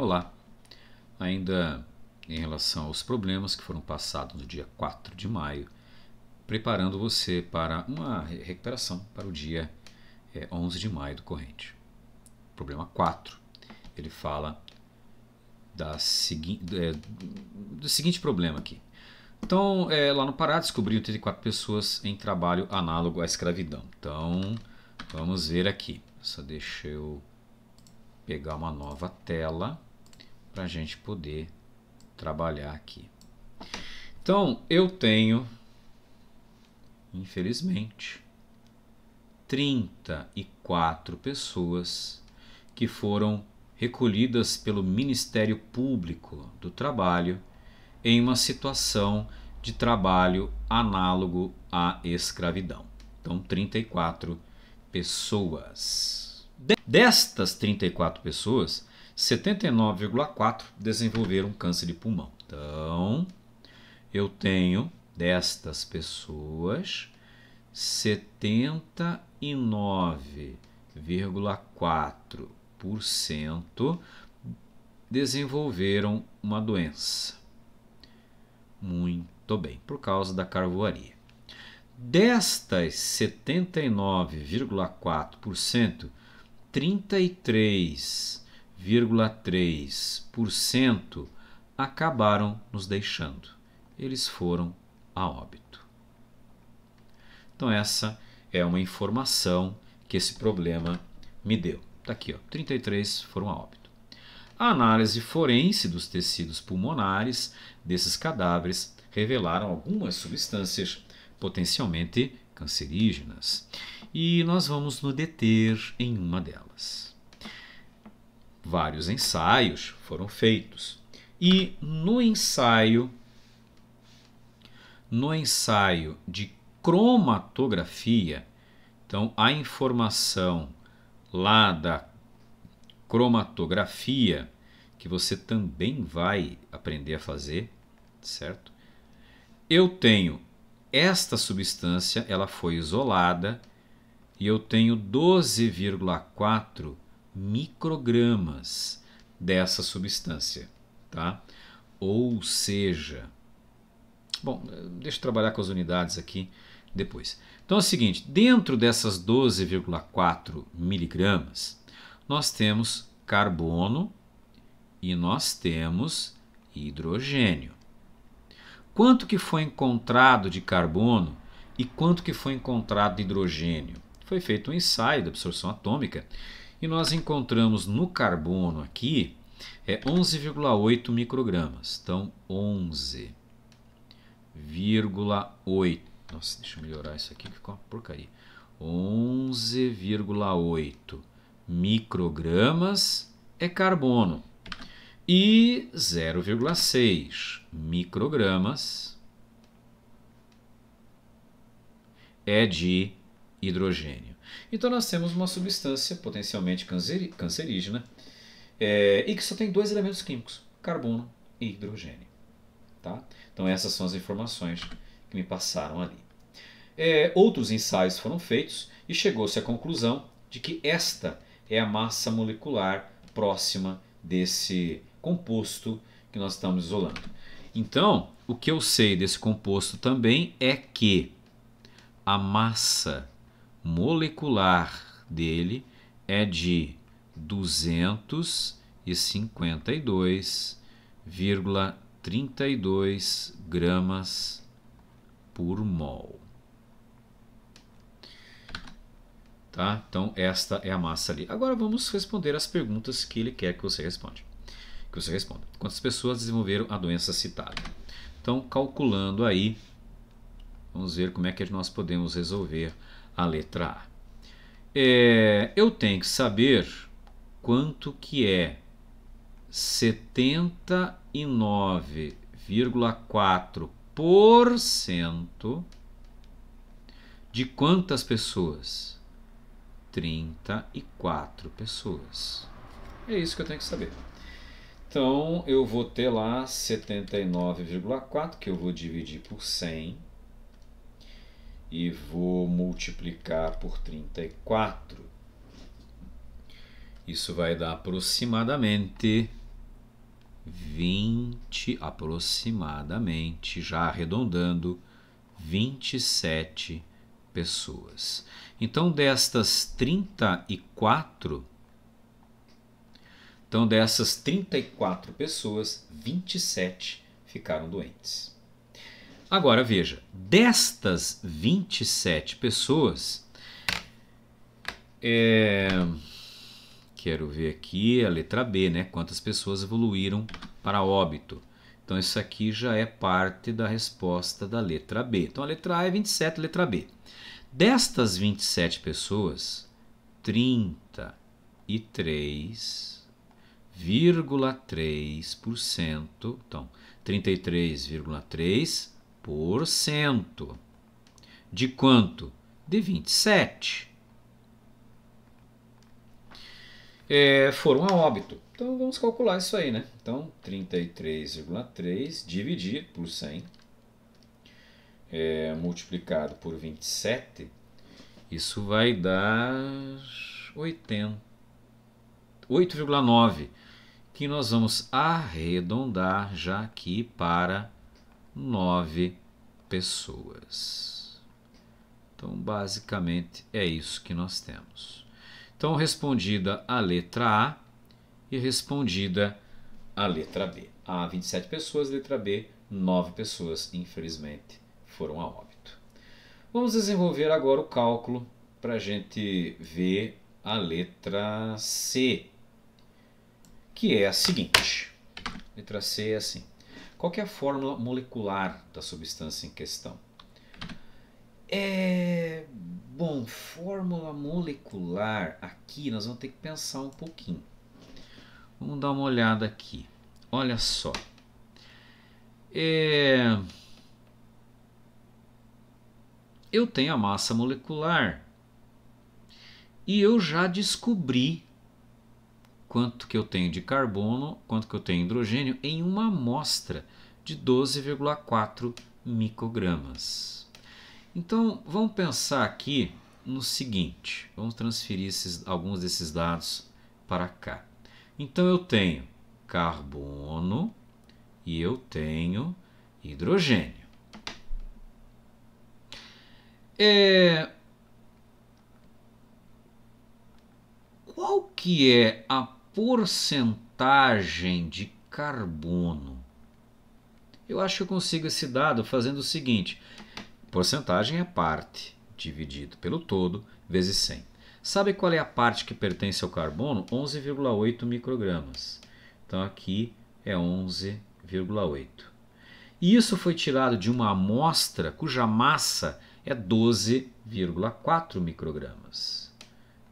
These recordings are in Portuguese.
Olá, ainda em relação aos problemas que foram passados no dia 4 de maio, preparando você para uma recuperação para o dia 11 de maio do corrente. Problema 4, ele fala do seguinte problema aqui. Então, lá no Pará descobriram 34 pessoas em trabalho análogo à escravidão. Então, vamos ver aqui. Só deixa eu pegar uma nova tela para a gente poder trabalhar aqui. Então, eu tenho, infelizmente, 34 pessoas que foram recolhidas pelo Ministério Público do Trabalho em uma situação de trabalho análogo à escravidão. Então, 34 pessoas. Destas 34 pessoas, 79,4 desenvolveram câncer de pulmão. Então, eu tenho destas pessoas 79,4% desenvolveram uma doença. Muito bem, por causa da carvoaria. Destas 79,4%, 33,3% acabaram nos deixando. Eles foram a óbito. Então essa é uma informação que esse problema me deu. Está aqui, ó, 33 foram a óbito. A análise forense dos tecidos pulmonares desses cadáveres revelaram algumas substâncias potencialmente cancerígenas. E nós vamos nos deter em uma delas. Vários ensaios foram feitos. E no ensaio de cromatografia, então a informação lá da cromatografia, que você também vai aprender a fazer, certo? Eu tenho esta substância, ela foi isolada, e eu tenho 12,4 microgramas dessa substância, tá? Ou seja, bom, deixa eu trabalhar com as unidades aqui depois. Então é o seguinte, dentro dessas 12,4 miligramas, nós temos carbono e nós temos hidrogênio. Quanto que foi encontrado de carbono e quanto que foi encontrado de hidrogênio? Foi feito um ensaio de absorção atômica e nós encontramos no carbono aqui 11,8 microgramas. Então, 11,8. Nossa, deixa eu melhorar isso aqui que ficou uma porcaria. 11,8 microgramas é carbono e 0,6 microgramas é de hidrogênio. Então nós temos uma substância potencialmente cancerígena e que só tem dois elementos químicos, carbono e hidrogênio. Tá? Então essas são as informações que me passaram ali. Outros ensaios foram feitos e chegou-se à conclusão de que esta é a massa molecular próxima desse composto que nós estamos isolando. Então, o que eu sei desse composto também é que a massa molecular dele é de 252,32 gramas por mol. Tá? Então esta é a massa ali. Agora vamos responder as perguntas que ele quer que você responda. Quantas pessoas desenvolveram a doença citada? Então, calculando aí, vamos ver como é que nós podemos resolver a letra A. Eu tenho que saber quanto que é 79,4% de quantas pessoas? 34 pessoas. É isso que eu tenho que saber. Então, eu vou ter lá 79,4, que eu vou dividir por 100. E vou multiplicar por 34. Isso vai dar aproximadamente 20, aproximadamente, já arredondando, 27 pessoas. Então, dessas 34 pessoas, 27 ficaram doentes. Agora veja, destas 27 pessoas, quero ver aqui a letra B, né? Quantas pessoas evoluíram para óbito. Então isso aqui já é parte da resposta da letra B. Então a letra A é 27, a letra B. Destas 27 pessoas, 33,3%, então 33,3% de quanto? De 27. Foram a óbito. Então vamos calcular isso aí, né? Então 33,3 dividir por 100 multiplicado por 27, isso vai dar 8,9, que nós vamos arredondar já aqui para 9 pessoas. Então basicamente é isso que nós temos. Então respondida a letra A e respondida a letra B. A 27 pessoas, letra B, 9 pessoas, infelizmente, foram a óbito. Vamos desenvolver agora o cálculo para a gente ver a letra C, que é a seguinte. Letra C é assim. Qual que é a fórmula molecular da substância em questão? Bom, fórmula molecular, aqui nós vamos ter que pensar um pouquinho. Vamos dar uma olhada aqui. Olha só. Eu tenho a massa molecular e eu já descobri quanto que eu tenho de carbono, quanto que eu tenho de hidrogênio em uma amostra de 12,4 microgramas. Então vamos pensar aqui no seguinte, vamos transferir alguns desses dados para cá. Então eu tenho carbono e eu tenho hidrogênio. Qual que é a porcentagem de carbono? Eu acho que eu consigo esse dado fazendo o seguinte. Porcentagem é parte dividido pelo todo vezes 100. Sabe qual é a parte que pertence ao carbono? 11,8 microgramas. Então aqui é 11,8. E isso foi tirado de uma amostra cuja massa é 12,4 microgramas.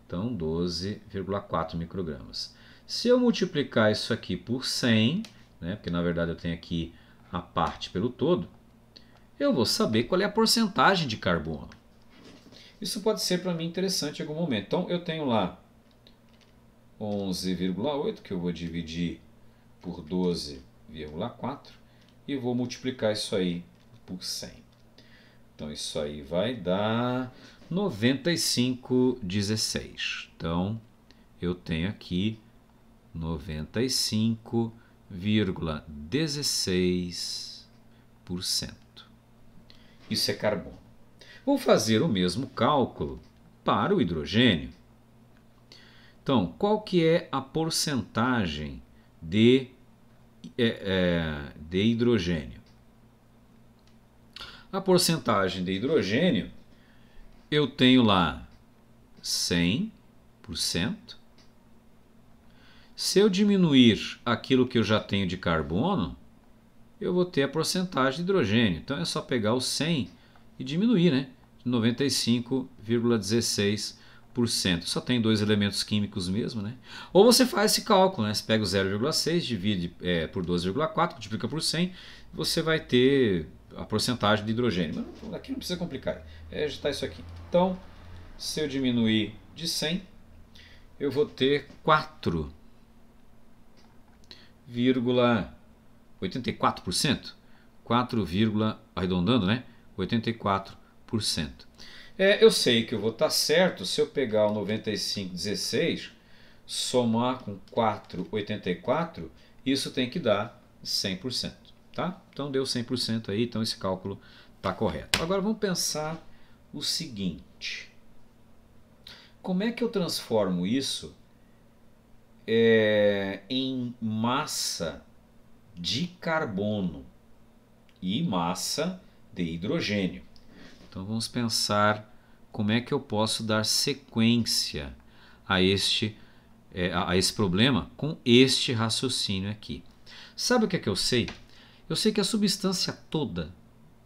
Então 12,4 microgramas. Se eu multiplicar isso aqui por 100, né, porque na verdade eu tenho aqui a parte pelo todo, eu vou saber qual é a porcentagem de carbono. Isso pode ser para mim interessante em algum momento. Então eu tenho lá 11,8 que eu vou dividir por 12,4 e vou multiplicar isso aí por 100. Então isso aí vai dar 95,16. Então eu tenho aqui 95,16%. Isso é carbono. Vou fazer o mesmo cálculo para o hidrogênio. Então, qual que é a porcentagem de hidrogênio? A porcentagem de hidrogênio, eu tenho lá 100%. Se eu diminuir aquilo que eu já tenho de carbono, eu vou ter a porcentagem de hidrogênio. Então é só pegar o 100 e diminuir, né? 95,16%. Só tem dois elementos químicos mesmo, né? Ou você faz esse cálculo, né? Você pega o 0,6, divide por 12,4, multiplica por 100, você vai ter a porcentagem de hidrogênio. Mas aqui não precisa complicar, já está isso aqui. Então, se eu diminuir de 100, eu vou ter 4,84%. 4, arredondando, né? 84%. Eu sei que eu vou estar certo se eu pegar o 95,16, somar com 4,84 isso tem que dar 100%. Tá? Então deu 100% aí, então esse cálculo está correto. Agora vamos pensar o seguinte. Como é que eu transformo isso em massa de carbono e massa de hidrogênio? Então vamos pensar como é que eu posso dar sequência a esse problema com este raciocínio aqui. Sabe o que é que eu sei? Eu sei que a substância toda,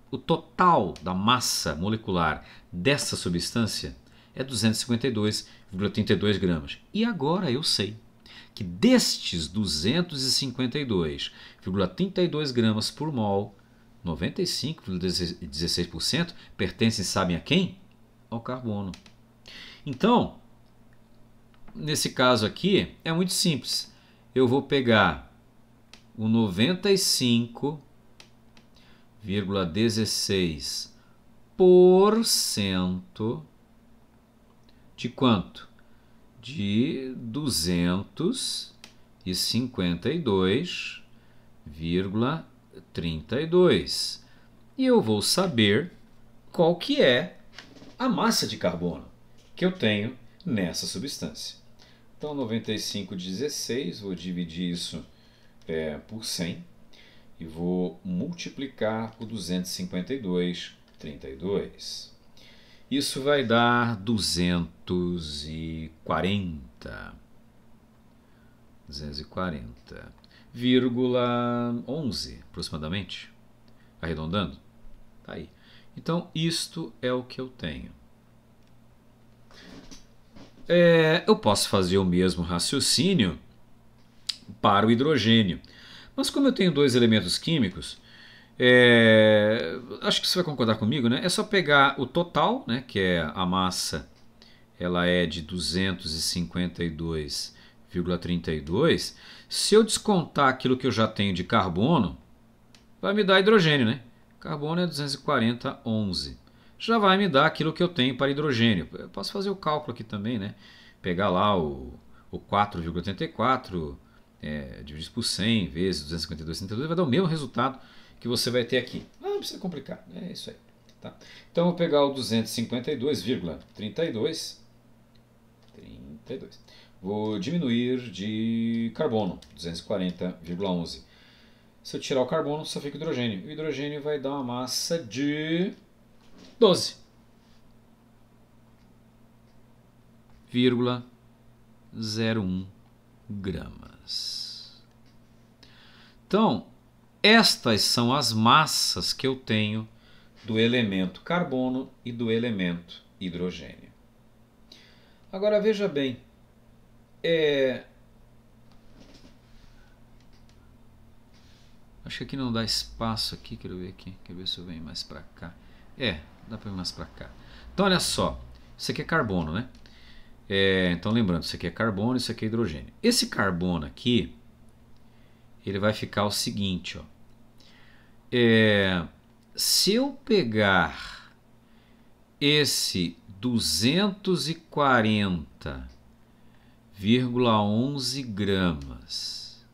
o total da massa molecular dessa substância é 252,32 gramas. E agora eu sei que destes 252,32 gramas por mol, 95,16% pertencem, sabem a quem? Ao carbono. Então, nesse caso aqui, é muito simples. Eu vou pegar o 95,16% de quanto? De 252,32. E eu vou saber qual que é a massa de carbono que eu tenho nessa substância. Então 95,16, vou dividir isso por 100 e vou multiplicar por 252,32. Isso vai dar 240,11 aproximadamente, arredondando. Tá aí. Então isto é o que eu tenho. Eu posso fazer o mesmo raciocínio para o hidrogênio. Mas como eu tenho dois elementos químicos, acho que você vai concordar comigo, né? É só pegar o total, né, que é a massa, ela é de 252,32. Se eu descontar aquilo que eu já tenho de carbono, vai me dar hidrogênio, né? Carbono é 240,11. Já vai me dar aquilo que eu tenho para hidrogênio. Eu posso fazer o cálculo aqui também, né? Pegar lá o 4,84, dividir por 100 vezes 252,32, vai dar o mesmo resultado que você vai ter aqui. Não precisa complicar, é isso aí. Tá? Então eu vou pegar o 252,32, vou diminuir de carbono, 240,11. Se eu tirar o carbono, só fica o hidrogênio. O hidrogênio vai dar uma massa de 12,01 gramas. Então, estas são as massas que eu tenho do elemento carbono e do elemento hidrogênio. Agora veja bem, acho que aqui não dá espaço aqui, quero ver se eu venho mais para cá. Dá para ir mais para cá. Então olha só, isso aqui é carbono, né? Então lembrando, isso aqui é carbono, isso aqui é hidrogênio. Esse carbono aqui, ele vai ficar o seguinte, ó. Se eu pegar esse 240,11 gramas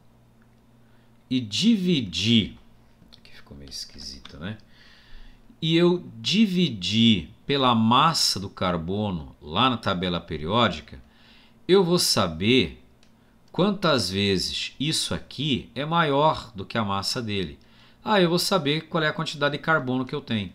e dividir, aqui ficou meio esquisito, né? E eu dividir pela massa do carbono lá na tabela periódica, eu vou saber quantas vezes isso aqui é maior do que a massa dele. Eu vou saber qual é a quantidade de carbono que eu tenho.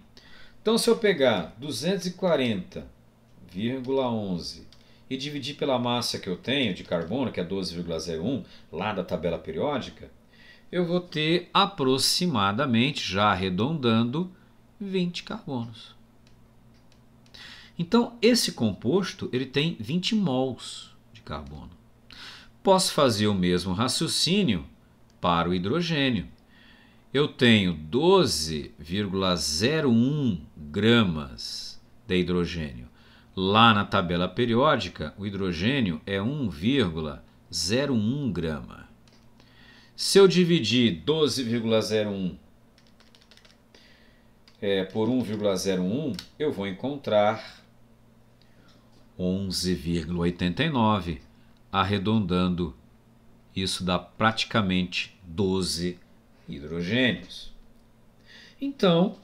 Então se eu pegar 240,11 e dividir pela massa que eu tenho de carbono, que é 12,01, lá da tabela periódica, eu vou ter aproximadamente, já arredondando, 20 carbonos. Então esse composto ele tem 20 mols de carbono. Posso fazer o mesmo raciocínio para o hidrogênio. Eu tenho 12,01 gramas de hidrogênio. Lá na tabela periódica, o hidrogênio é 1,01 grama. Se eu dividir 12,01 por 1,01, eu vou encontrar 11,89, arredondando, isso dá praticamente 12 hidrogênios. Então,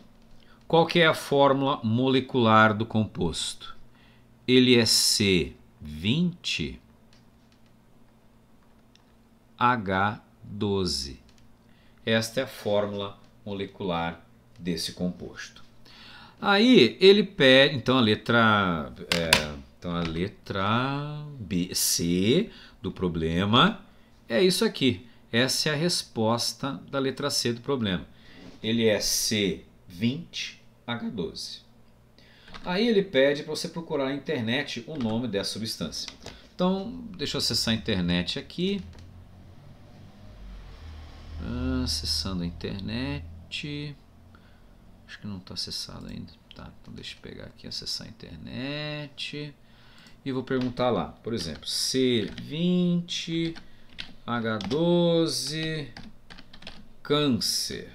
qual que é a fórmula molecular do composto? Ele é C20H12. Esta é a fórmula molecular desse composto. Aí ele pede, então a letra B, C do problema é isso aqui. Essa é a resposta da letra C do problema. Ele é C20H12. Aí ele pede para você procurar na internet o nome dessa substância. Então, deixa eu acessar a internet aqui. Acessando a internet. Acho que não está acessado ainda. Tá, então deixa eu pegar aqui, acessar a internet. E vou perguntar lá, por exemplo, C20H12 câncer.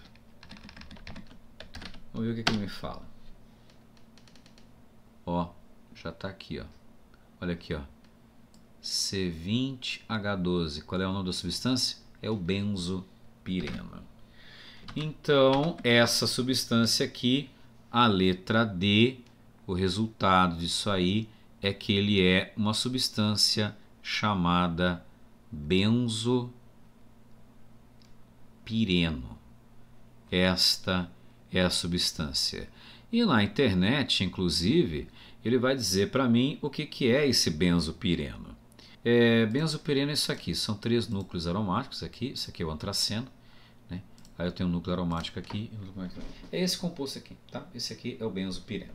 Vamos ver o que ele me fala. Ó, já está aqui, ó. Olha aqui, ó. C20H12. Qual é o nome da substância? É o benzopireno. Então, essa substância aqui, a letra D, o resultado disso aí é que ele é uma substância chamada benzopireno. Esta é a substância. E na internet, inclusive, ele vai dizer para mim o que é esse benzopireno. Benzopireno é isso aqui, são 3 núcleos aromáticos aqui, isso aqui é o antraceno, né? Aí eu tenho um núcleo aromático aqui, é esse composto aqui, tá? Esse aqui é o benzopireno.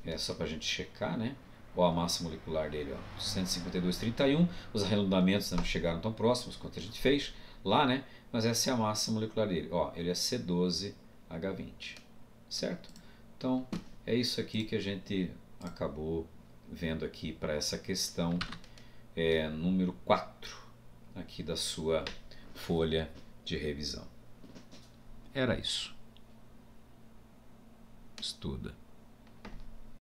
É só para a gente checar, né? Ó, a massa molecular dele, ó, 152,31, os arredondamentos não chegaram tão próximos quanto a gente fez lá, né? Mas essa é a massa molecular dele, ó, ele é C12H20, certo? Então, é isso aqui que a gente acabou vendo aqui para essa questão número 4 aqui da sua folha de revisão. Era isso. Estuda.